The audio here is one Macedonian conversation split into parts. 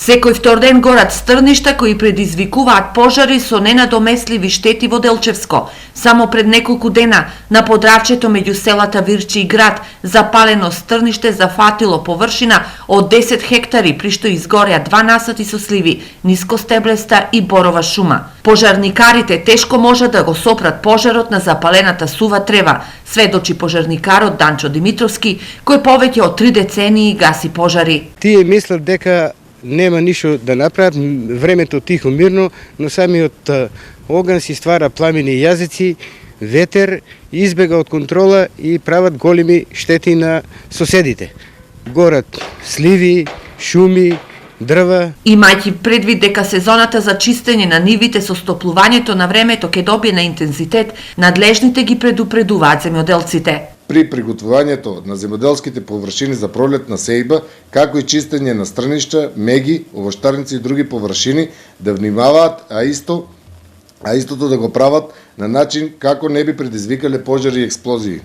Секој втор ден горат стрништа кои предизвикуваат пожари со ненадомесливи штети во Делчевско. Само пред неколку дена на подравчето меѓу селата Вирчи и град запалено стрниште зафатило површина од 10 хектари, при што изгореа 2 насати со сливи, нискостеблеста и борова шума. Пожарникарите тешко можат да го сопрат пожарот на запалената сува трева, сведочи пожарникарот Данчо Димитровски, кој повеќе од 3 децении гаси пожари. Тие мислат дека нема ништо да направат, времето тихо мирно, но самиот оган си ствара пламени јазици, ветер, избега од контрола и прават големи штети на соседите. Горат сливи, шуми, дрва. Имајќи предвид дека сезоната за чистење на нивите со стоплувањето на времето ќе добие на интензитет, надлежните ги предупредуваат земјоделците. При приготвувањето на земјоделските површини за пролетна сејба, како и чистење на стрништа, меги, овоштарници и други површини, да внимаваат, а истото да го прават на начин како не би предизвикале пожари и експлозии.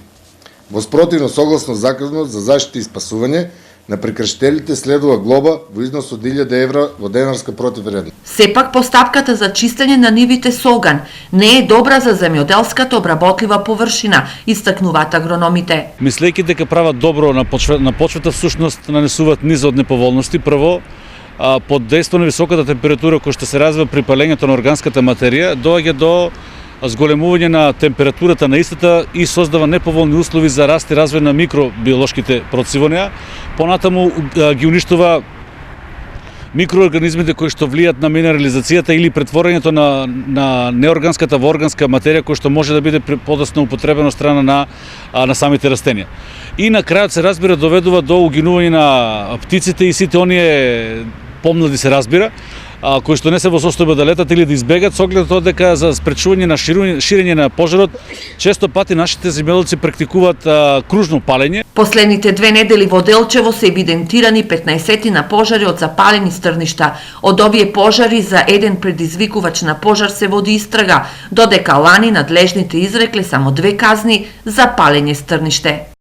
Во спротивно согласно законот за заштита и спасување, на прекршителите следува глоба во износ од 1000 евра во денарска противвредност. Сепак постапката за чистење на нивите со оган не е добра за земјоделската обработлива површина, истакнуваат агрономите. Мислејќи дека прават добро на почвата, всушност нанесуваат низ од неповолности. Прво, под дејство на високата температура која што се развива при палењето на органската материја, доаѓа до зголемување на температурата на истата и создава неповолни услови за раст и развој на микробиолошките процеси во неа. Понатаму ги уништува микроорганизмите кои што влијат на минерализацијата или претворањето на неорганската во органска материја која што може да биде подоцна употребена од страна на самите растенија. И на крајот се разбира доведува до угинување на птиците и сите оние помлади се разбира, кои што не се во состојба да летат или да избегат, со оглед тоа дека за спречување на ширење на пожарот, често пати нашите земјоделци практикуваат кружно палење. Последните 2 недели во Делчево се евидентирани 15 на пожари од запалени стрништа. Од овие пожари за еден предизвикувач на пожар се води истрага, додека лани надлежните изрекле само 2 казни за палење стрниште.